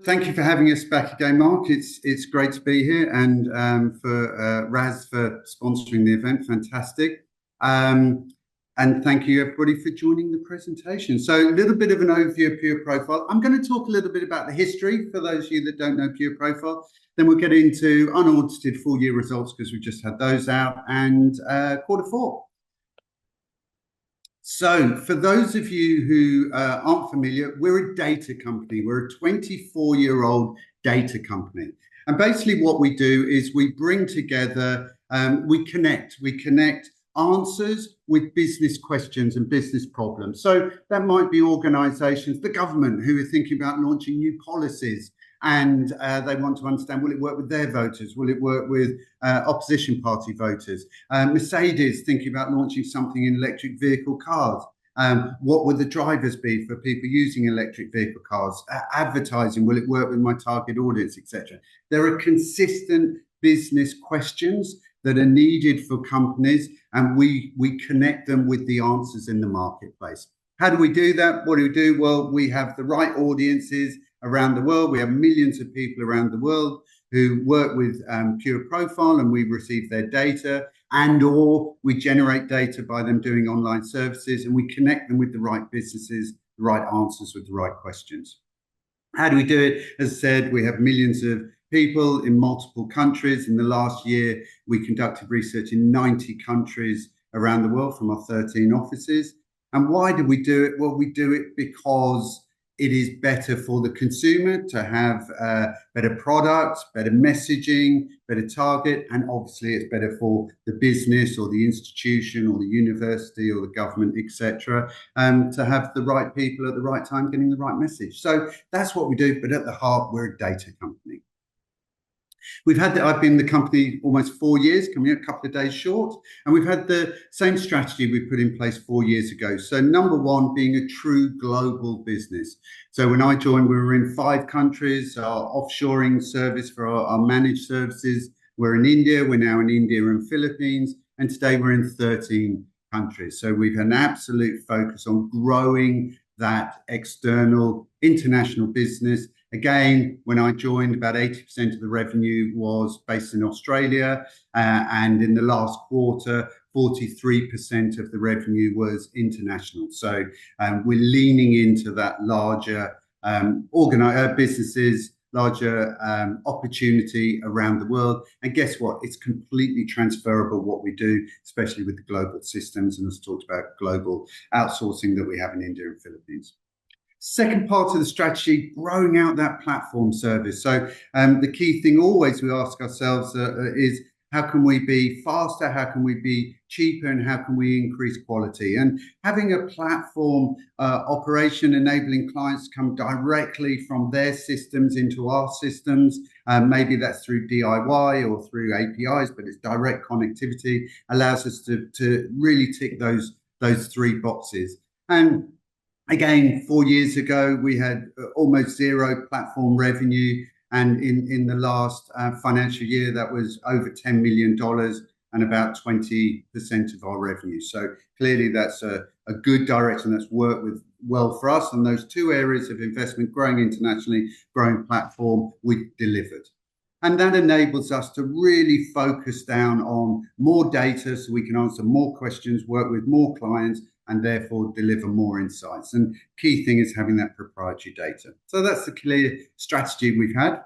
Thank you for having us back again, Mark. It's great to be here, and for RaaS for sponsoring the event. Fantastic. And thank you, everybody, for joining the presentation. So a little bit of an overview of Pureprofile. I'm going to talk a little bit about the history for those of you that don't know Pureprofile. Then we'll get into unaudited full-year results because we've just had those out, and quarter four. So for those of you who aren't familiar, we're a data company. We're a 24-year-old data company. And basically what we do is we bring together, we connect answers with business questions and business problems. So that might be organizations, the government, who are thinking about launching new policies, and they want to understand, will it work with their voters? Will it work with opposition party voters? Mercedes thinking about launching something in electric vehicle cars. What would the drivers be for people using electric vehicle cars? Advertising, will it work with my target audience, etc.? There are consistent business questions that are needed for companies, and we connect them with the answers in the marketplace. How do we do that? What do we do? Well, we have the right audiences around the world. We have millions of people around the world who work with Pureprofile, and we receive their data, and or we generate data by them doing online services, and we connect them with the right businesses, the right answers with the right questions. How do we do it? As I said, we have millions of people in multiple countries. In the last year, we conducted research in 90 countries around the world from our 13 offices. And why do we do it? Well, we do it because it is better for the consumer to have better products, better messaging, better target, and obviously it's better for the business or the institution or the university or the government, etc., to have the right people at the right time getting the right message. So that's what we do, but at the heart, we're a data company. I've been in the company almost 4 years, coming a couple of days short, and we've had the same strategy we put in place 4 years ago. So number one, being a true global business. So when I joined, we were in 5 countries. Our offshoring service for our managed services, we're in India. We're now in India and Philippines, and today we're in 13 countries. So we've had an absolute focus on growing that external international business. Again, when I joined, about 80% of the revenue was based in Australia, and in the last quarter, 43% of the revenue was international. So we're leaning into that larger businesses, larger opportunity around the world. And guess what? It's completely transferable what we do, especially with the global systems, and as talked about global outsourcing that we have in India and Philippines. Second part of the strategy, growing out that platform service. So the key thing always we ask ourselves is, how can we be faster? How can we be cheaper? And how can we increase quality? And having a platform operation enabling clients to come directly from their systems into our systems, maybe that's through DIY or through APIs, but it's direct connectivity, allows us to really tick those 3 boxes. And again, 4 years ago, we had almost 0 platform revenue. And in the last financial year, that was over $10 million and about 20% of our revenue. So clearly that's a good direction that's worked well for us. And those 2 areas of investment, growing internationally, growing platform, we delivered. And that enables us to really focus down on more data so we can answer more questions, work with more clients, and therefore deliver more insights. And key thing is having that proprietary data. So that's the clear strategy we've had.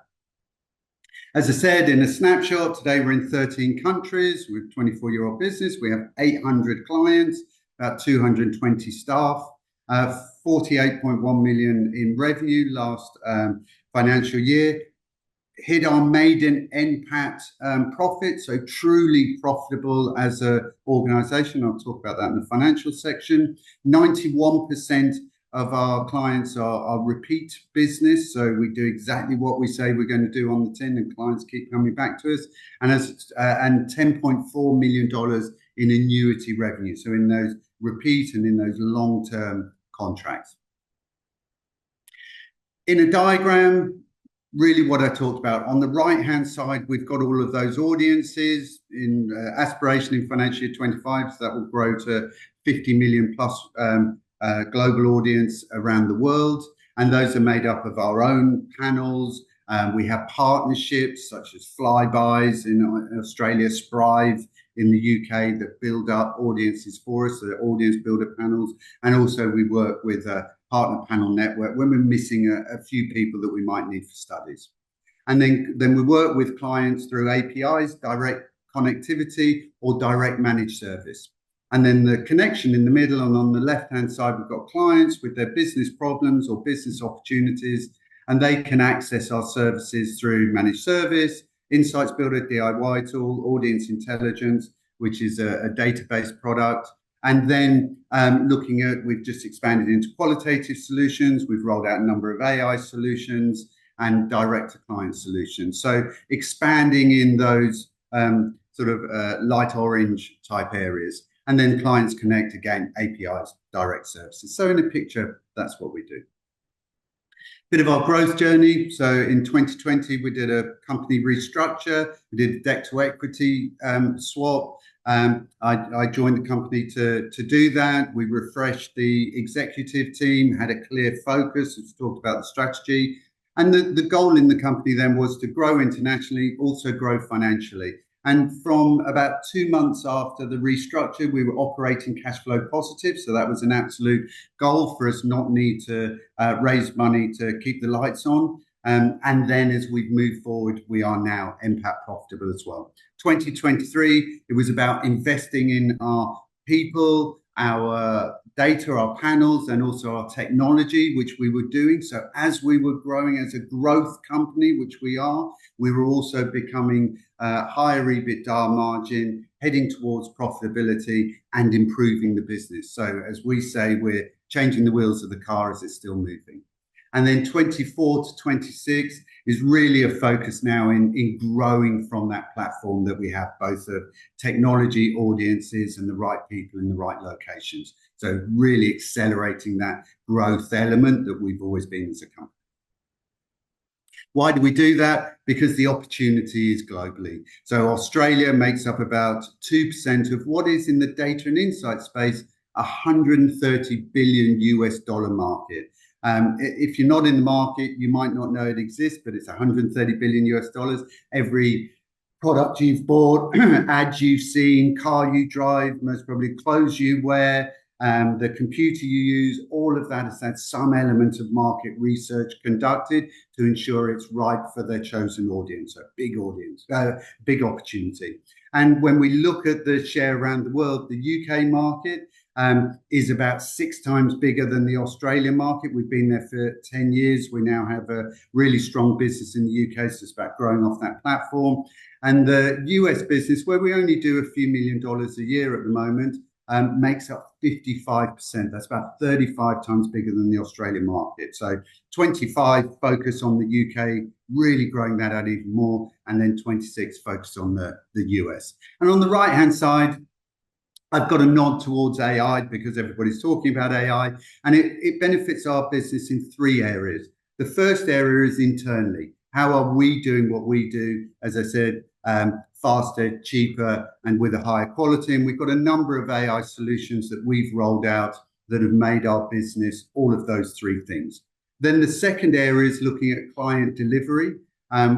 As I said, in a snapshot, today we're in 13 countries. We're a 24-year-old business. We have 800 clients, about 220 staff, 48.1 million in revenue last financial year. Hit our maiden NPAT profit, so truly profitable as an organization. I'll talk about that in the financial section. 91% of our clients are repeat business, so we do exactly what we say we're going to do on the tin, and clients keep coming back to us. And $10.4 million in annuity revenue, so in those repeat and in those long-term contracts. In a diagram, really what I talked about. On the right-hand side, we've got all of those audiences in aspiration in financial year 25, so that will grow to 50 million plus global audience around the world. And those are made up of our own panels. We have partnerships such as Flybys in Australia, Sprive in the UK, that build up audiences for us, the audience builder panels. And also we work with a partner panel network when we're missing a few people that we might need for studies. And then we work with clients through APIs, direct connectivity, or direct managed service. And then the connection in the middle, and on the left-hand side, we've got clients with their business problems or business opportunities, and they can access our services through managed service, Insights Builder, DIY tool, Audience Intelligence, which is a database product. And then looking at, we've just expanded into qualitative solutions. We've rolled out a number of AI solutions and direct-to-client solutions. So expanding in those sort of light orange type areas. And then clients connect, again, APIs, direct services. So in a picture, that's what we do. Bit of our growth journey. So in 2020, we did a company restructure. We did a debt to equity swap. I joined the company to do that. We refreshed the executive team, had a clear focus. We've talked about the strategy. And the goal in the company then was to grow internationally, also grow financially. And from about 2 months after the restructure, we were operating cash flow positive. So that was an absolute goal for us, not need to raise money to keep the lights on. And then as we've moved forward, we are now NPAT profitable as well. 2023, it was about investing in our people, our data, our panels, and also our technology, which we were doing. So as we were growing as a growth company, which we are, we were also becoming higher EBITDA margin, heading towards profitability and improving the business. So as we say, we're changing the wheels of the car as it's still moving. And then 24 to 26 is really a focus now in growing from that platform that we have, both of technology, audiences, and the right people in the right locations. So really accelerating that growth element that we've always been as a company. Why do we do that? Because the opportunity is globally. So Australia makes up about 2% of what is in the data and insight space, $130 billion US market. If you're not in the market, you might not know it exists, but it's $130 billion US. Every product you've bought, ads you've seen, car you drive, most probably clothes you wear, the computer you use, all of that has had some element of market research conducted to ensure it's right for their chosen audience, a big audience, big opportunity. And when we look at the share around the world, the UK market is about 6 times bigger than the Australian market. We've been there for 10 years. We now have a really strong business in the UK, so it's about growing off that platform. And the US business, where we only do a few $1 million a year at the moment, makes up 55%. That's about 35 times bigger than the Australian market. So 25 focus on the UK, really growing that out even more, and then 26 focus on the US. And on the right-hand side, I've got a nod towards AI because everybody's talking about AI, and it benefits our business in 3 areas. The first area is internally. How are we doing what we do? As I said, faster, cheaper, and with a higher quality. And we've got a number of AI solutions that we've rolled out that have made our business all of those 3 things. Then the second area is looking at client delivery.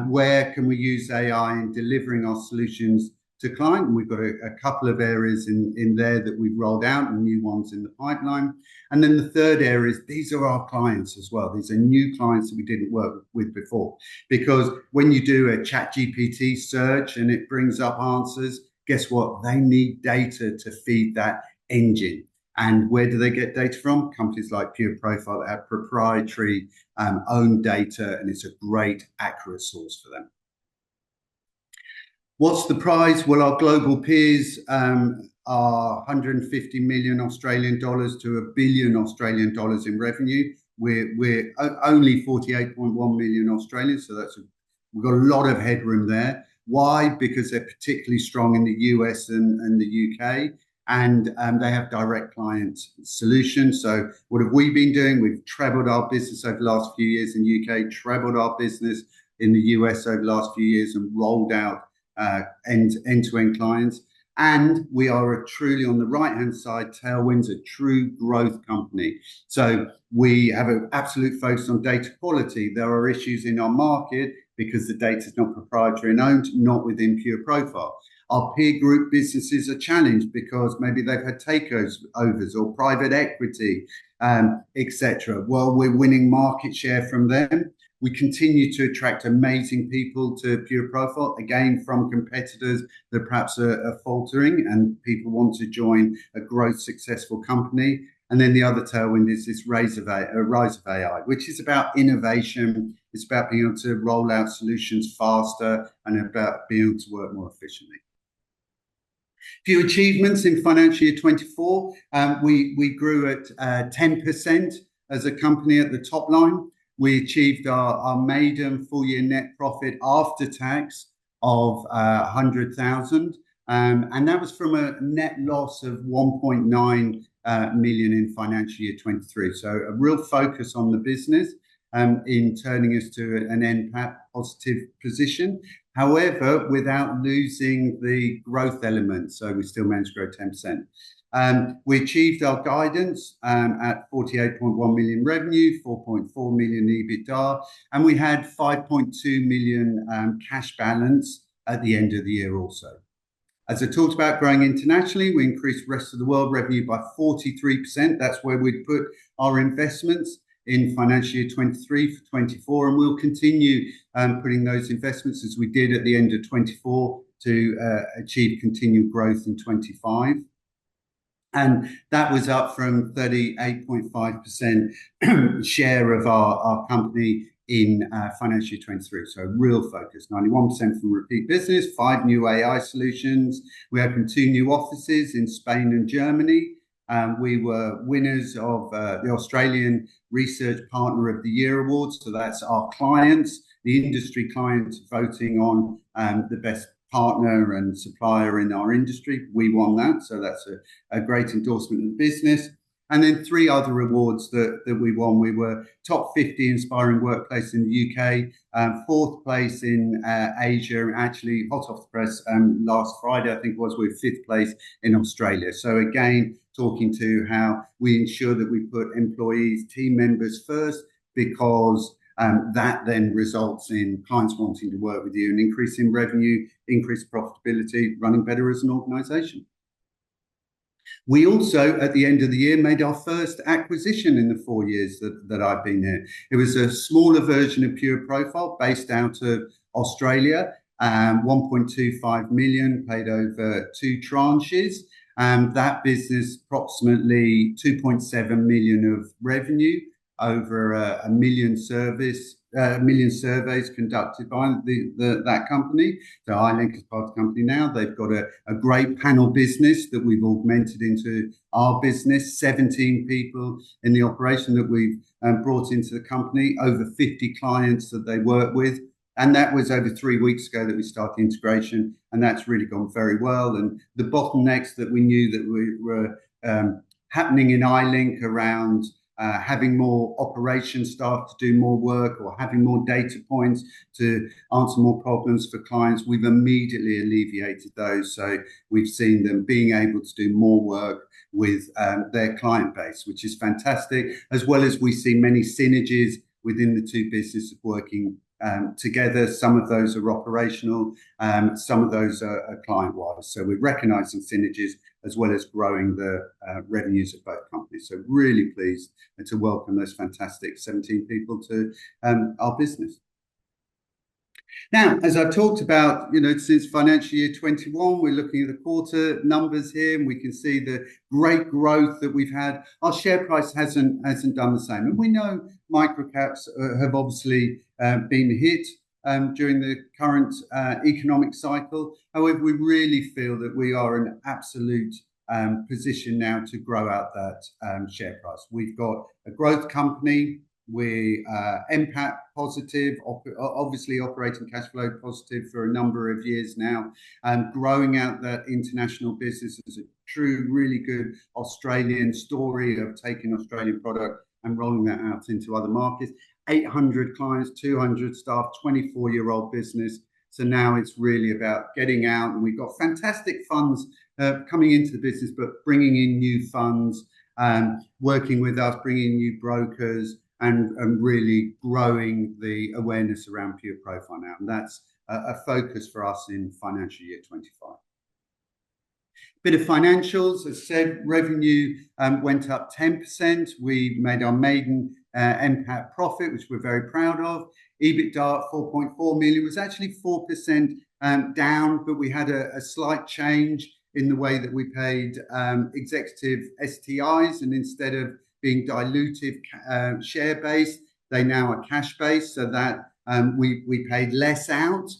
Where can we use AI in delivering our solutions to client? And we've got a couple of areas in there that we've rolled out and new ones in the pipeline. And then the third area is these are our clients as well. These are new clients that we didn't work with before. Because when you do a ChatGPT search and it brings up answers, guess what? They need data to feed that engine. And where do they get data from? Companies like Pureprofile that have proprietary own data, and it's a great, accurate source for them. What's the prize? Well, our global peers are 150 million Australian dollars to $1 billion Australian dollars in revenue. We're only 48.1 million Australian, so we've got a lot of headroom there. Why? Because they're particularly strong in the US and the UK, and they have direct client solutions. So what have we been doing? We've trebled our business over the last few years in the UK, trebled our business in the US over the last few years, and rolled out end-to-end clients. And we are a truly, on the right-hand side, tailwinds, a true growth company. So we have an absolute focus on data quality. There are issues in our market because the data is not proprietary and owned, not within Pureprofile. Our peer group businesses are challenged because maybe they've had takeovers or private equity, etc. Well, we're winning market share from them. We continue to attract amazing people to Pureprofile, again, from competitors that perhaps are faltering, and people want to join a growth successful company. And then the other tailwind is this rise of AI, which is about innovation. It's about being able to roll out solutions faster and about being able to work more efficiently. Few achievements in financial year 24. We grew at 10% as a company at the top line. We achieved our maiden full year net profit after tax of 100,000. And that was from a net loss of 1.9 million in financial year 23. So a real focus on the business in turning us to an NPAT positive position. However, without losing the growth element, so we still managed to grow 10%. We achieved our guidance at 48.1 million revenue, 4.4 million EBITDA, and we had 5.2 million cash balance at the end of the year also. As I talked about growing internationally, we increased rest of the world revenue by 43%. That's where we'd put our investments in financial year 23 for 24, and we'll continue putting those investments as we did at the end of 24 to achieve continued growth in 25. And that was up from 38.5% share of our company in financial year 23. So real focus, 91% from repeat business, 5 new AI solutions. We opened 2 new offices in Spain and Germany. We were winners of the Australian Research Partner of the Year Awards. So that's our clients, the industry clients voting on the best partner and supplier in our industry. We won that. So that's a great endorsement of the business. And then 3 other awards that we won. We were top 50 inspiring workplace in the UK, 4th place in Asia, actually hot off the press last Friday, I think it was, we were 5th place in Australia. So again, talking to how we ensure that we put employees, team members first, because that then results in clients wanting to work with you and increasing revenue, increased profitability, running better as an organisation. We also, at the end of the year, made our first acquisition in the 4 years that I've been here. It was a smaller version of Pureprofile based out of Australia, 1.25 million, paid over 2 tranches. That business, approximately 2.7 million of revenue, over a million surveys conducted by that company. So iLink is part of the company now. They've got a great panel business that we've augmented into our business, 17 people in the operation that we've brought into the company, over 50 clients that they work with. And that was over 3 weeks ago that we started integration, and that's really gone very well. And the bottlenecks that we knew that were happening in iLink around having more operation staff to do more work or having more data points to answer more problems for clients, we've immediately alleviated those. So we've seen them being able to do more work with their client base, which is fantastic, as well as we see many synergies within the 2 businesses working together. Some of those are operational, some of those are client-wise. So we're recognizing synergies as well as growing the revenues of both companies. So really pleased to welcome those fantastic 17 people to our business. Now, as I've talked about, since financial year 21, we're looking at the quarter numbers here, and we can see the great growth that we've had. Our share price hasn't done the same. And we know microcaps have obviously been hit during the current economic cycle. However, we really feel that we are in absolute position now to grow out that share price. We've got a growth company. We're NPAT positive, obviously operating cash flow positive for a number of years now, growing out that international business as a true, really good Australian story of taking Australian product and rolling that out into other markets. 800 clients, 200 staff, 24-year-old business. So now it's really about getting out, and we've got fantastic funds coming into the business, but bringing in new funds, working with us, bringing in new brokers, and really growing the awareness around Pureprofile now. And that's a focus for us in financial year 25. Bit of financials, as said, revenue went up 10%. We made our maiden NPAT profit, which we're very proud of. EBITDA at 4.4 million was actually 4% down, but we had a slight change in the way that we paid executive STIs, and instead of being dilutive share-based, they now are cash-based, so that we paid less out.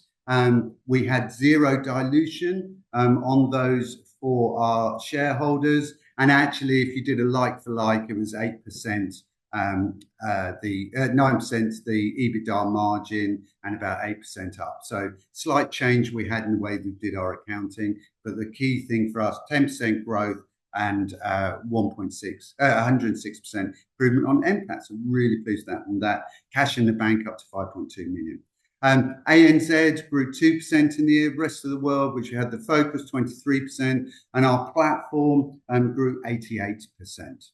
We had zero dilution on those for our shareholders, and actually, if you did a like-for-like, it was 8%, the 9% the EBITDA margin, and about 8% up. So slight change we had in the way we did our accounting, but the key thing for us, 10% growth and 106% improvement on NPAT. So really pleased with that, and that cash in the bank up to 5.2 million. ANZ grew 2% in the year, rest of the world, which we had the focus, 23%, and our platform grew 88%.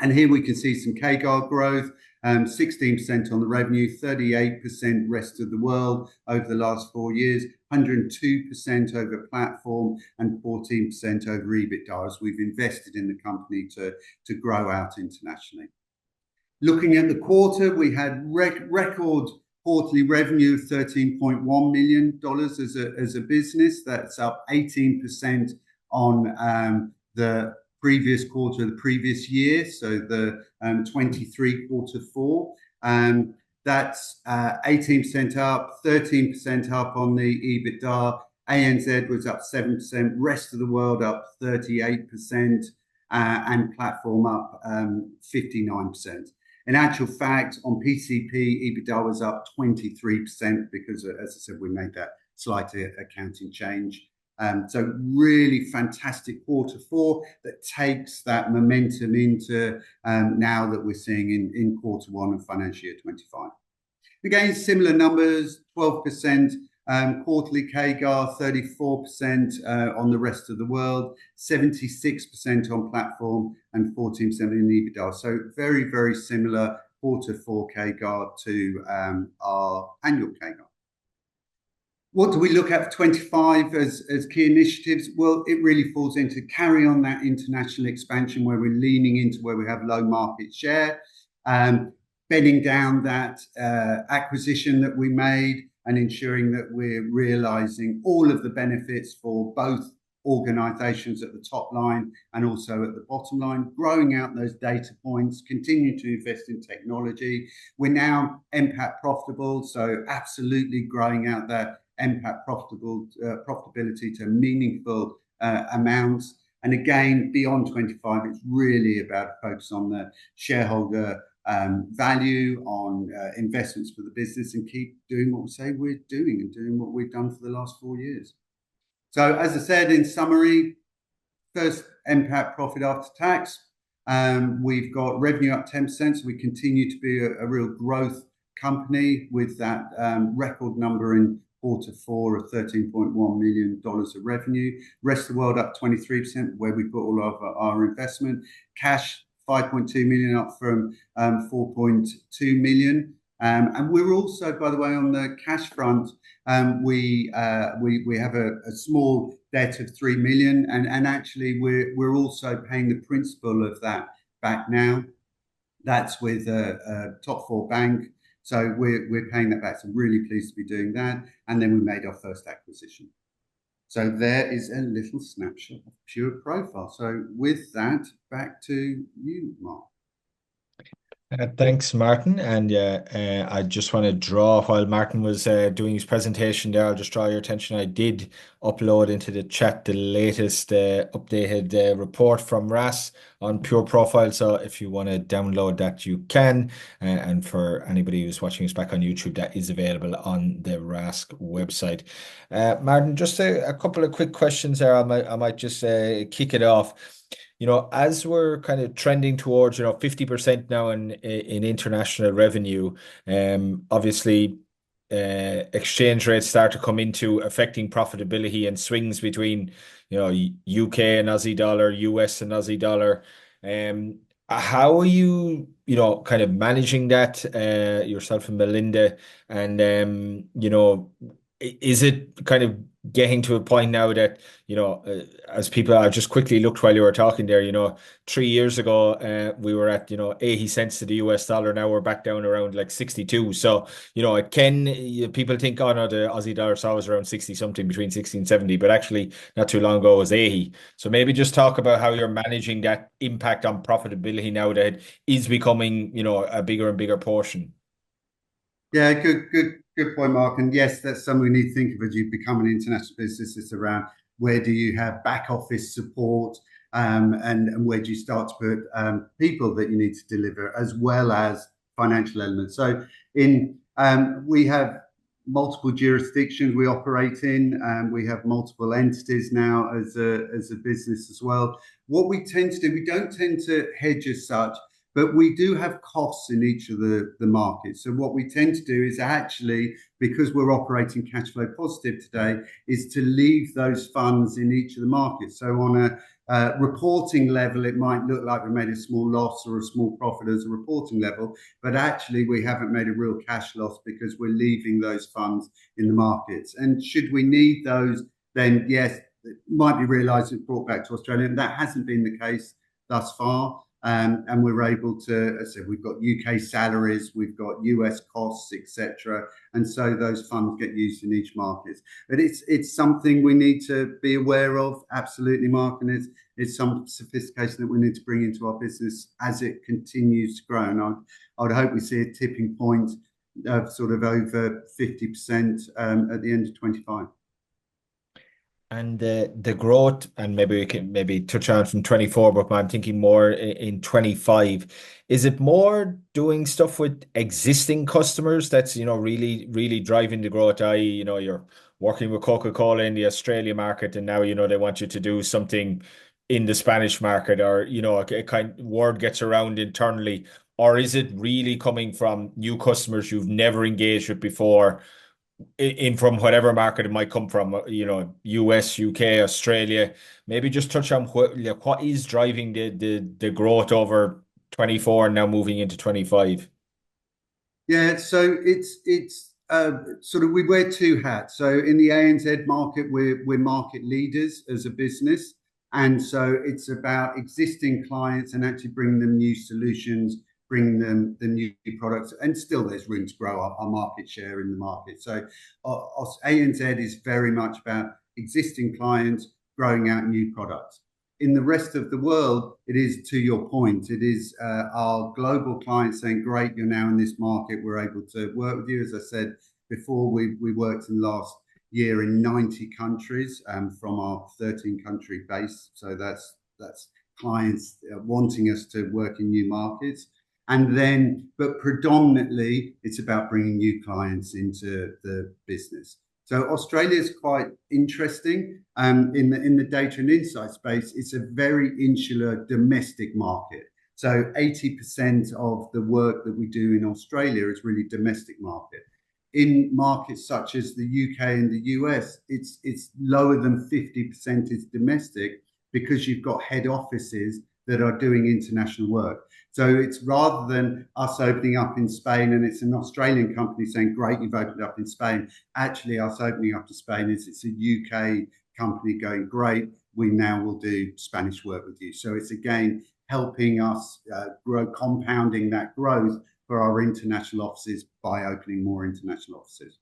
And here we can see some CAGR growth, 16% on the revenue, 38% rest of the world over the last 4 years, 102% over platform, and 14% over EBITDA, as we've invested in the company to grow out internationally. Looking at the quarter, we had record quarterly revenue of $13.1 million as a business. That's up 18% on the previous quarter of the previous year, so the 23 quarter four. That's 18% up, 13% up on the EBITDA. ANZ was up 7%, rest of the world up 38%, and platform up 59%. In actual fact, on PCP, EBITDA was up 23% because, as I said, we made that slight accounting change. So really fantastic quarter four that takes that momentum into now that we're seeing in quarter one of financial year 25. Again, similar numbers, 12% quarterly CAGR, 34% on the rest of the world, 76% on platform, and 14% in EBITDA. So very, very similar quarter four CAGR to our annual CAGR. What do we look at for 25 as key initiatives? Well, it really falls into carry on that international expansion where we're leaning into where we have low market share, bedding down that acquisition that we made and ensuring that we're realizing all of the benefits for both organizations at the top line and also at the bottom line, growing out those data points, continue to invest in technology. We're now NPAT profitable, so absolutely growing out that NPAT profitability to meaningful amounts. And again, beyond 25, it's really about a focus on the shareholder value, on investments for the business, and keep doing what we say we're doing and doing what we've done for the last 4 years. So as I said, in summary, first NPAT profit after tax, we've got revenue up 10%, so we continue to be a real growth company with that record number in quarter four of $13.1 million of revenue. Rest of the world up 23%, where we put all of our investment. Cash 5.2 million up from 4.2 million. And we're also, by the way, on the cash front, we have a small debt of 3 million, and actually we're also paying the principal of that back now. That's with a top 4 bank, so we're paying that back. So really pleased to be doing that. And then we made our first acquisition. So there is a little snapshot of Pureprofile. So with that, back to you, Mark. Thanks, Martin. And I just want to draw, while Martin was doing his presentation there, I'll just draw your attention. I did upload into the chat the latest updated report from RaaS on Pureprofile. So if you want to download that, you can. And for anybody who's watching us back on YouTube, that is available on the RaaS website. Martin, just a couple of quick questions there. I might just kick it off. You know, as we're kind of trending towards, 50% now in international revenue, obviously exchange rates start to come into affecting profitability and swings between, UK and Aussie dollar, US and Aussie dollar. How are you, kind of managing that, yourself and Melinda? And, is it kind of getting to a point now that, as people, I just quickly looked while you were talking there, 3 years ago, we were at, 80 cents to the US dollar. Now we're back down around like 62. So, people think, oh no, the Aussie dollar saw was around 60 something, between 60 and 70, but actually not too long ago it was 80. So maybe just talk about how you're managing that impact on profitability now that it is becoming, a bigger and bigger portion. Yeah, good point, Mark. And yes, that's something we need to think of as you become an international business. It's around where do you have back office support, and where do you start to put people that you need to deliver, as well as financial elements. So we have multiple jurisdictions we operate in, and we have multiple entities now as a business as well. What we tend to do, we don't tend to hedge as such, but we do have costs in each of the markets. So what we tend to do is actually, because we're operating cash flow positive today, is to leave those funds in each of the markets. So on a reporting level, it might look like we made a small loss or a small profit as a reporting level, but actually we haven't made a real cash loss because we're leaving those funds in the markets. And should we need those, then yes, it might be realised and brought back to Australia. And that hasn't been the case thus far. And we're able to, as I said, we've got UK salaries, we've got US costs, etc. And so those funds get used in each market. But it's something we need to be aware of, absolutely, Mark. And it's some sophistication that we need to bring into our business as it continues to grow. And I would hope we see a tipping point of sort of over 50% at the end of 25. And the growth, and maybe we can maybe touch on from 24, but I'm thinking more in 25. Is it more doing stuff with existing customers that's, really, really driving the growth? I.e., you're working with Coca-Cola in the Australia market, and now, they want you to do something in the Spanish market, or, a kind word gets around internally. Or is it really coming from new customers you've never engaged with before, in from whatever market it might come from, US, UK, Australia? Maybe just touch on what is driving the growth over 24 and now moving into 25. Yeah, so it's sort of, we wear two hats. So in the ANZ market, we're market leaders as a business, and so it's about existing clients and actually bringing them new solutions, bringing them the new products, and still there's room to grow our market share in the market. So ANZ is very much about existing clients growing out new products. In the rest of the world, it is, to your point, it is our global clients saying, great, you're now in this market, we're able to work with you. As I said before, we worked in the last year in 90 countries from our 13-country base. So that's clients wanting us to work in new markets. And then, but predominantly, it's about bringing new clients into the business. So Australia is quite interesting in the data and insight space. It's a very insular domestic market. So 80% of the work that we do in Australia is really domestic market. In markets such as the UK and the US, it's lower than 50% is domestic, because you've got head offices that are doing international work. So it's, rather than us opening up in Spain and it's an Australian company saying, great, you've opened up in Spain, actually us opening up to Spain is, it's a UK company going, great, we now will do Spanish work with you. So it's again helping us grow, compounding that growth for our international offices by opening more international offices.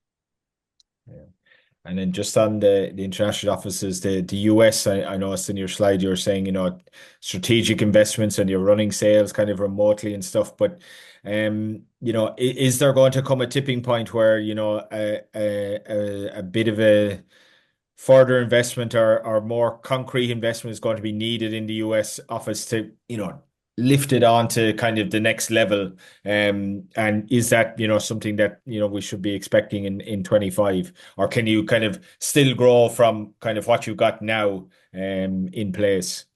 Yeah. And then just on the international offices, the US, I noticed in your slide you were saying, strategic investments, and you're running sales kind of remotely and stuff. But is there going to come a tipping point where, a bit of a further investment, or more concrete investment is going to be needed in the US office to, lift it on to kind of the next level? And is that, something that, we should be expecting in 25? Or can you kind of still grow from kind of what you got now in place?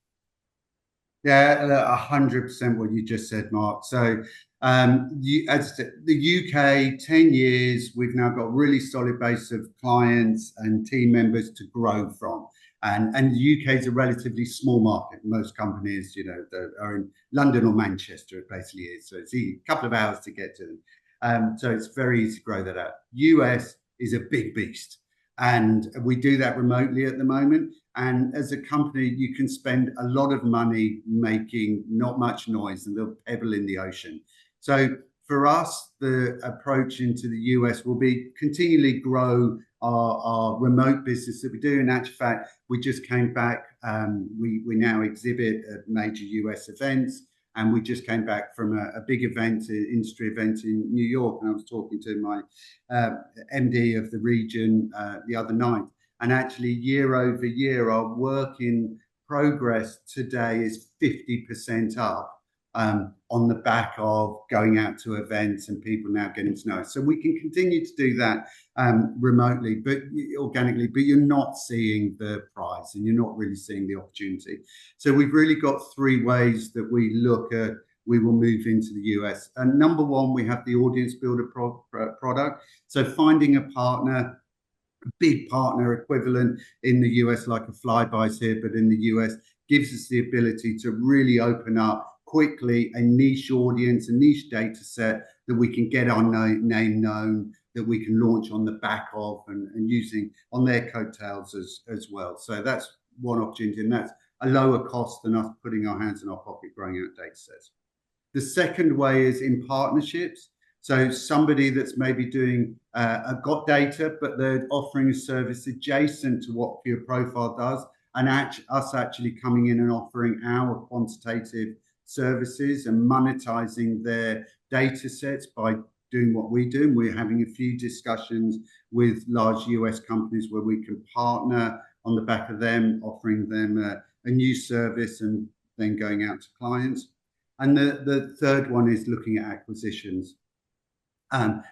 Yeah, 100% what you just said, Mark. So As I said, the UK, 10 years, we've now got a really solid base of clients and team members to grow from. And the UK is a relatively small market. Most companies, that are in London or Manchester, it basically is. So it's a couple of hours to get to them. So it's very easy to grow that out. US is a big beast. And we do that remotely at the moment. And as a company, you can spend a lot of money making not much noise and the pebble in the ocean. So for us, the approach into the US will be continually grow our remote business that we do. In actual fact, we just came back. We now exhibit at major US events, and we just came back from a big event, an industry event in New York. And I was talking to my MD of the region the other night. And actually, year over year, our work in progress today is 50% up. On the back of going out to events and people now getting to know us. So we can continue to do that remotely, but organically, but you're not seeing the prize and you're not really seeing the opportunity. So we've really got three ways that we look at, we will move into the US. And number one, we have the audience builder product. So finding a partner, a big partner equivalent in the US, like a Flybuys here, but in the US, gives us the ability to really open up quickly a niche audience, a niche data set that we can get our name known, that we can launch on the back of and using on their coattails as well. So that's one opportunity, and that's a lower cost than us putting our hands in our pocket growing out data sets. The second way is in partnerships. So somebody that's maybe doing got data, but they're offering a service adjacent to what Pureprofile does, and us actually coming in and offering our quantitative services and monetizing their data sets by doing what we do. We're having a few discussions with large US companies where we can partner on the back of them, offering them a new service and then going out to clients. And the third one is looking at acquisitions,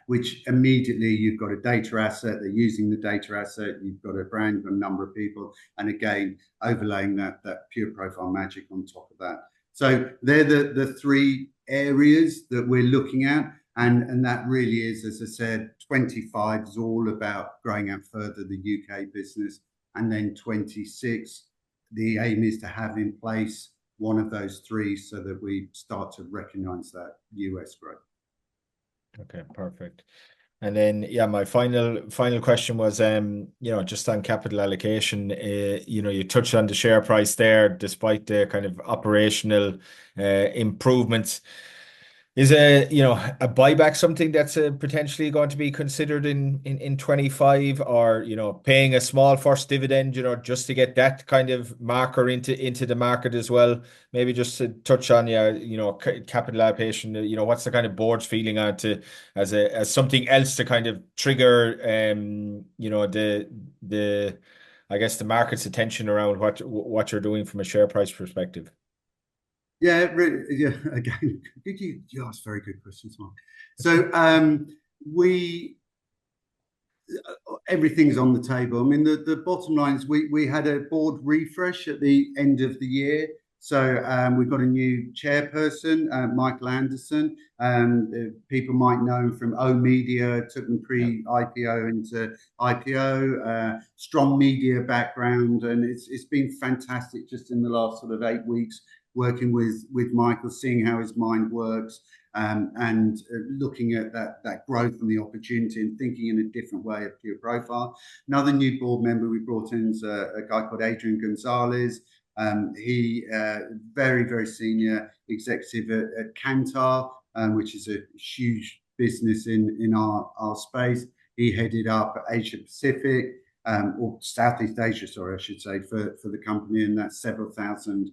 which immediately you've got a data asset, they're using the data asset, you've got a brand, you've got a number of people, and again, overlaying that Pureprofile magic on top of that. So they're the three areas that we're looking at. And that really is, as I said, 25 is all about growing out further the UK business. And then 26, the aim is to have in place one of those three so that we start to recognize that US growth. Okay, perfect. And then, yeah, my final question was, just on capital allocation, you touched on the share price there, despite the kind of operational improvements. Is a buyback something that's potentially going to be considered in 25, or paying a small first dividend, just to get that kind of marker into the market as well? Maybe just to touch on capital allocation. What's the kind of board's feeling on to as something else to kind of trigger the I guess the market's attention around what you're doing from a share price perspective. Yeah, really, yeah. Again, you ask very good questions, Mark. So everything's on the table. I mean, the bottom line is we had a board refresh at the end of the year. So we've got a new chairperson, Michael Anderson. People might know him from O Media, took them pre-IPO into IPO, strong media background. And it's been fantastic just in the last sort of 8 weeks working with Michael, seeing how his mind works, and looking at that growth and the opportunity and thinking in a different way of Pureprofile. Another new board member we brought in is a guy called Adrian Gonzalez. He very, very senior executive at Kantar, which is a huge business in our space. He headed up Asia Pacific, or Southeast Asia, sorry, I should say, for the company, and that's several thousand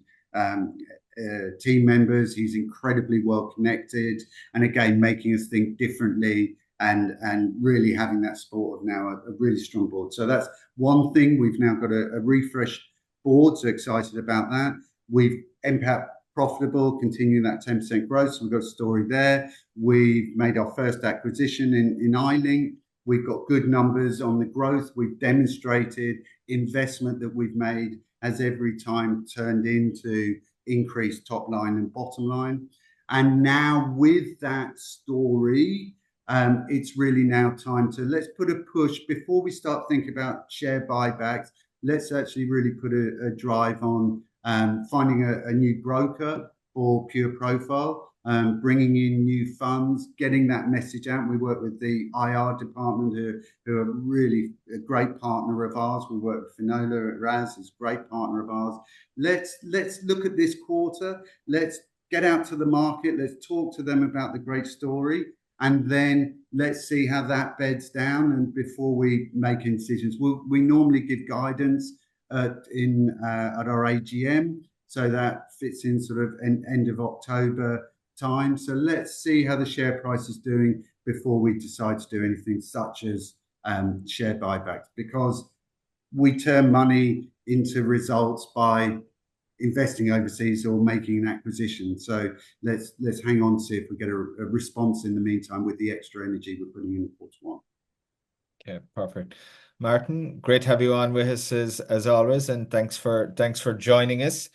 team members. He's incredibly well connected, and again, making us think differently and really having that support of now a really strong board. So that's one thing. We've now got a refreshed board, so excited about that. We've NPAT profitable, continuing that 10% growth. So we've got a story there. We've made our first acquisition in iLink. We've got good numbers on the growth. We've demonstrated investment that we've made has every time turned into increased top line and bottom line. And now with that story, it's really now time to let's put a push before we start thinking about share buybacks. Let's actually really put a drive on finding a new broker for Pureprofile, bringing in new funds, getting that message out. We work with the IR department, who are really a great partner of ours. We work with Finola at RaaS, is a great partner of ours. Let's look at this quarter. Let's get out to the market. Let's talk to them about the great story. And then let's see how that beds down. And before we make decisions, we normally give guidance at our AGM. So that fits in sort of end of October time. So let's see how the share price is doing before we decide to do anything such as share buybacks, because we turn money into results by investing overseas or making an acquisition. So let's hang on to see if we get a response in the meantime with the extra energy we're putting in quarter one. Okay, perfect. Martin, great to have you on with us as always, and thanks for joining us.